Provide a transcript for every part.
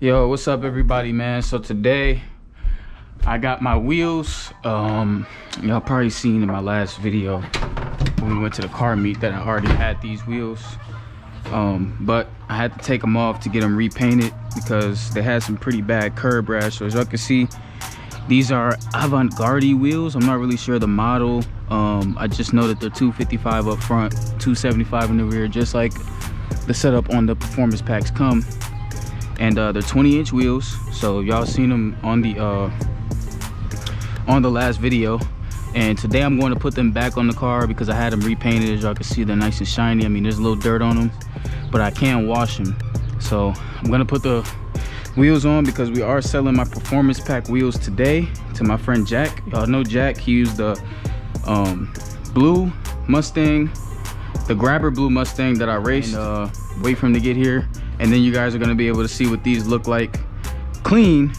Yo, what's up everybody, man? So today I got my wheels. Y'all probably seen in my last video when we went to the car meet that I already had these wheels, but I had to take them off to get them repainted because they had some pretty bad curb rash. So as y'all can see, these are Avant-Garde wheels. I'm not really sure the model. I just know that they're 255 up front, 275 in the rear, just like the setup on the performance packs come. And they're 20-inch wheels, so y'all seen them on the last video. And today I'm going to put them back on the car because I had them repainted. As y'all can see, they're nice and shiny. I mean, there's a little dirt on them, but I can't wash them. So I'm gonna put the wheels on because we are selling my performance pack wheels today to my friend Jack. Y'all know Jack. He used the blue Mustang, the Grabber blue Mustang that I raced. Wait for him to get here, and then you guys are going to be able to see what these look like clean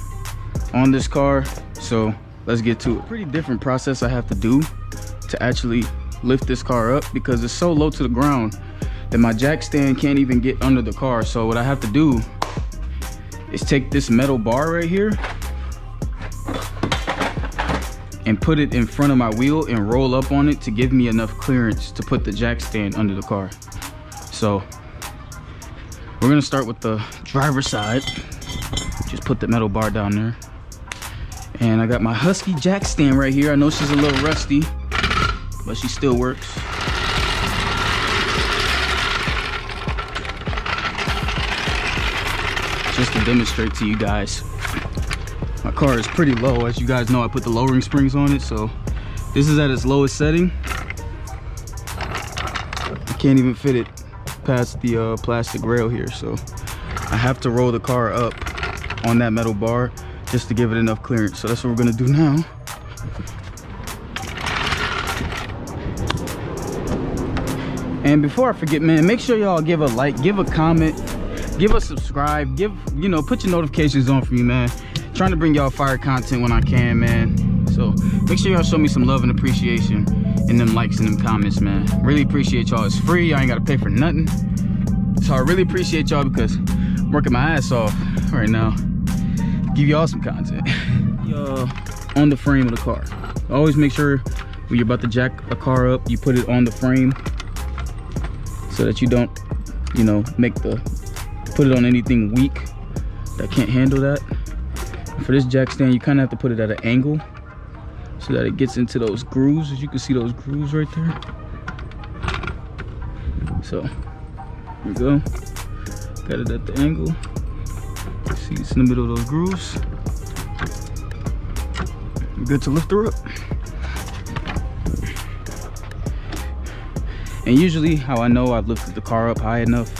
on this car. So let's get to it. Pretty different process I have to do to actually lift this car up because it's so low to the ground that my jack stand can't even get under the car. So what I have to do is take this metal bar right here and put it in front of my wheel and roll up on it to give me enough clearance to put the jack stand under the car. So we're gonna start with the driver's side. Just put the metal bar down there. And I got my Husky jack stand right here. I know she's a little rusty, but she still works. Just to demonstrate to you guys, my car is pretty low. As you guys know, I put the lowering springs on it, so this is at its lowest setting. I can't even fit it past the plastic rail here, so I have to roll the car up on that metal bar just to give it enough clearance. So that's what we're gonna do now. And before I forget, man, make sure y'all give a like, give a comment, give a subscribe, put your notifications on for me, man. Trying to bring y'all fire content when I can, man. So make sure y'all show me some love and appreciation in them likes and them comments, man. Really appreciate y'all. It's free. I ain't gotta pay for nothing. So I really appreciate y'all because I'm working my ass off right now. Give y'all some content. On the frame of the car. Always make sure when you're about to jack a car up, you put it on the frame so that you don't, put it on anything weak that can't handle that. And for this jack stand, you kind of have to put it at an angle so that it gets into those grooves. As you can see, those grooves right there. So here we go. Got it at the angle. See, it's in the middle of those grooves. We're good to lift her up. And usually how I know I've lifted the car up high enough,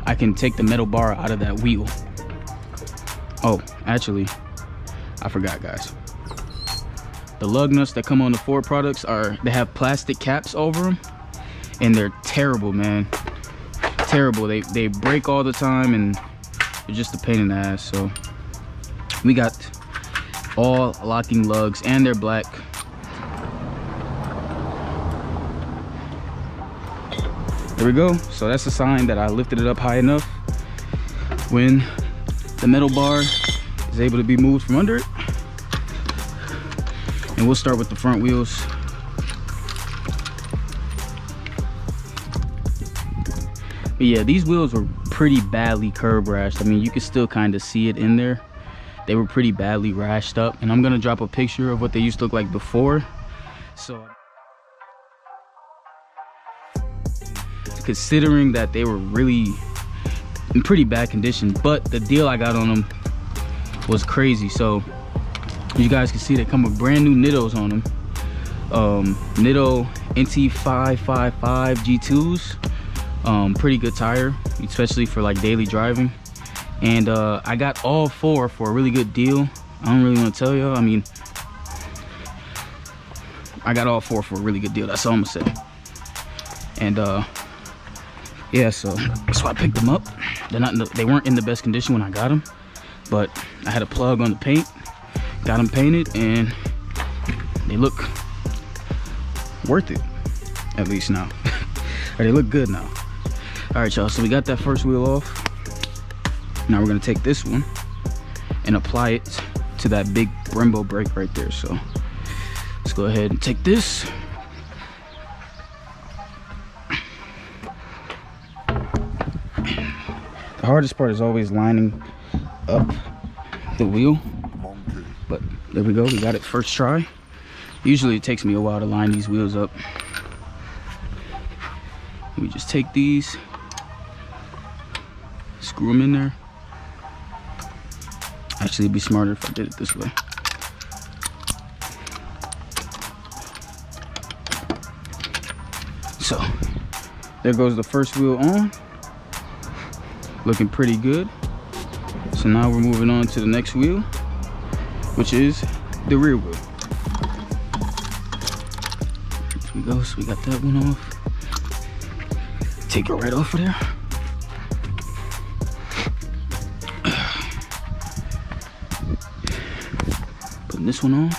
I can take the metal bar out of that wheel. Oh, actually, I forgot, guys. The lug nuts that come on the Ford products they have plastic caps over them, and they're terrible, man. Terrible. They break all the time, and they're just a pain in the ass. So we got all locking lugs, and they're black. There we go. So that's a sign that I lifted it up high enough. When the metal bar is able to be moved from under it. And we'll start with the front wheels. But yeah, these wheels were pretty badly curb rashed. I mean, you can still kind of see it in there. They were pretty badly rashed up, and I'm gonna drop a picture of what they used to look like before. So considering that they were really in pretty bad condition, but the deal I got on them was crazy. So you guys can see they come with brand new Nittos on them. Nitto NT555 G2s. Pretty good tire, especially for like daily driving. And I got all four for a really good deal. I don't really want to tell y'all. I mean, I got all four for a really good deal. That's all I'm gonna say. And yeah, so that's why I picked them up. They weren't in the best condition when I got them, but I had a plug on the paint, got them painted, and they look worth it, at least now. Or they look good now. All right, y'all, so we got that first wheel off. Now we're gonna take this one and apply it to that big Brembo brake right there. So let's go ahead and take this. The hardest part is always lining up the wheel, but there we go, we got it first try. Usually it takes me a while to line these wheels up. We just take these, screw them in there. Actually, it'd be smarter if I did it this way. So there goes the first wheel on, looking pretty good. So now we're moving on to the next wheel, which is the rear wheel. There we go, so we got that one off. Take it right off of there. Putting this one on.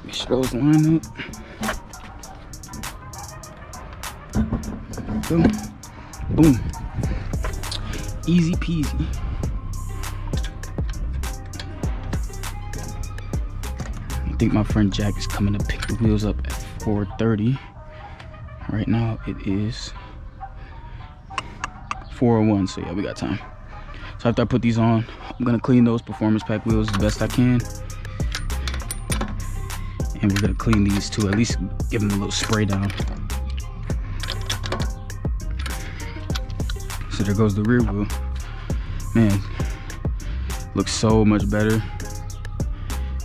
Make sure those line up. There we go. Boom. Easy peasy. I think my friend Jack is coming to pick the wheels up at 4:30. Right now it is 4:01, so yeah, we got time. So after I put these on, I'm gonna clean those performance pack wheels as best I can. And we're gonna clean these too, at least give them a little spray down. So there goes the rear wheel. Man, looks so much better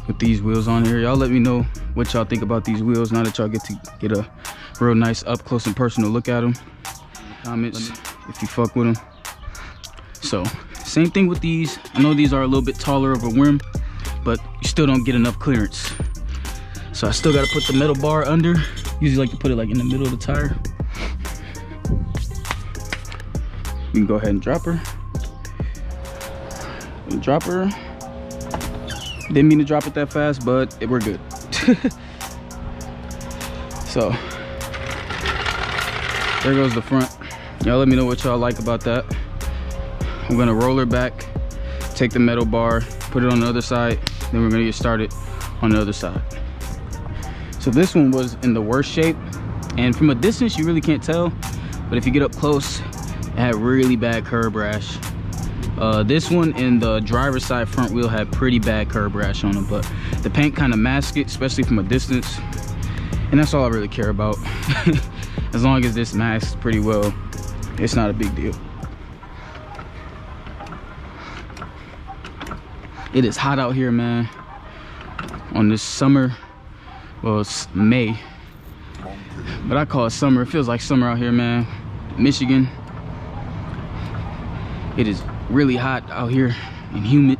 with these wheels on here. Y'all let me know what y'all think about these wheels now that y'all get to get a real nice up close and personal look at them. In the comments if you fuck with them. So same thing with these. I know these are a little bit taller of a rim, but you still don't get enough clearance. So I still got to put the metal bar under. Usually like to put it like in the middle of the tire. We can go ahead and drop her. Drop her. Didn't mean to drop it that fast, but we're good. So there goes the front. Y'all let me know what y'all like about that. I'm gonna roll her back, take the metal bar, put it on the other side, then we're gonna get started on the other side. So this one was in the worst shape, and from a distance you really can't tell, but if you get up close, it had really bad curb rash. This one in the driver's side front wheel had pretty bad curb rash on it, but the paint kind of masked it, especially from a distance, and that's all I really care about. As long as this masks pretty well, it's not a big deal. It is hot out here, man, on this summer. Well, it's May, but I call it summer. It feels like summer out here, man. Michigan, it is really hot out here and humid.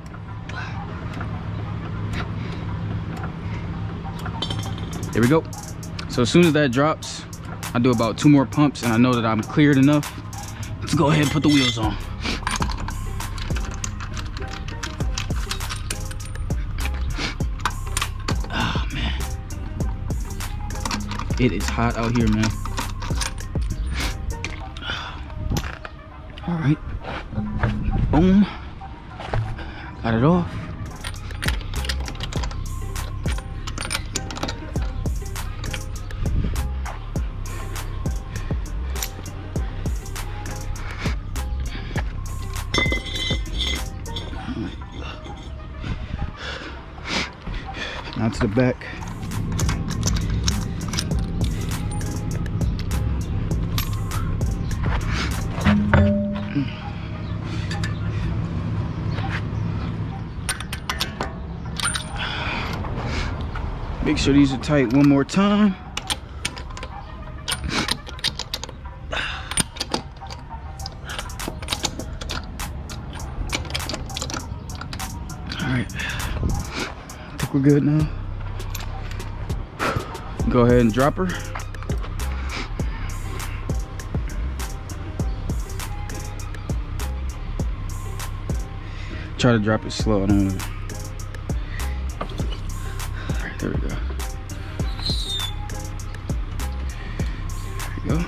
There we go. So as soon as that drops, I do about 2 more pumps and I know that I'm cleared enough to go ahead and put the wheels on. Oh man, it is hot out here, man. All right, boom, got it off. Now to the back. Make sure these are tight one more time. All right, I think we're good now. Go ahead and drop her. Try to drop it slow. I don't know. All right, there we go. go.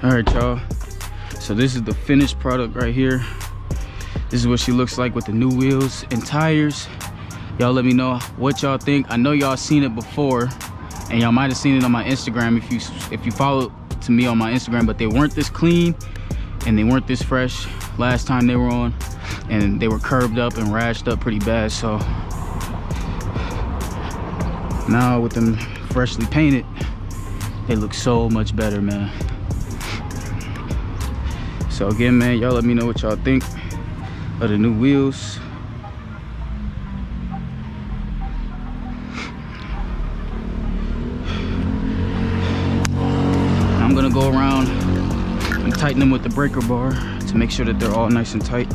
All right, y'all. So this is the finished product right here. This is what she looks like with the new wheels and tires. Y'all let me know what y'all think. I know y'all seen it before, and y'all might have seen it on my Instagram if you follow to me on my Instagram, but they weren't this clean and they weren't this fresh last time they were on, and they were curved up and rashed up pretty bad. So now with them freshly painted, they look so much better, man. So again, man, y'all let me know what y'all think of the new wheels. I'm gonna go around and tighten them with the breaker bar to make sure that they're all nice and tight.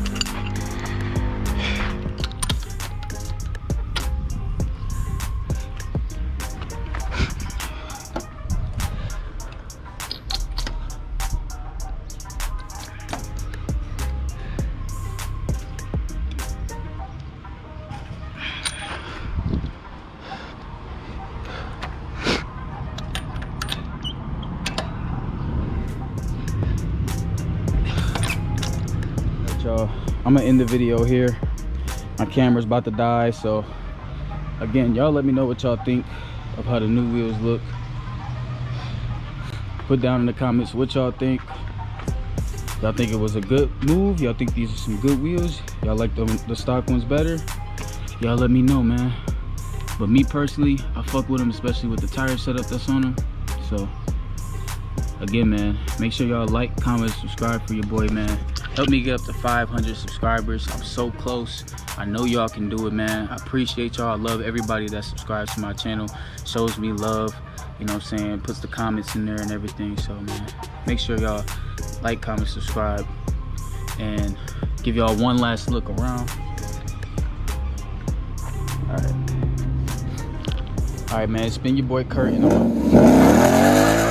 Y'all, I'm gonna end the video here. My camera's about to die, so again, y'all let me know what y'all think of how the new wheels look. Put down in the comments what y'all think. Y'all think it was a good move? Y'all think these are some good wheels? Y'all like the stock ones better? Y'all let me know, man. But me personally, I fuck with them, especially with the tire setup that's on them. So again, man, make sure y'all like, comment, subscribe for your boy, man. Help me get up to 500 subscribers. I'm so close. I know y'all can do it, man. I appreciate y'all. I love everybody that subscribes to my channel, shows me love, you know what I'm saying, puts the comments in there and everything. So, man, make sure y'all like, comment, subscribe, and give y'all one last look around. All right, man, it's been your boy Kurt, you know.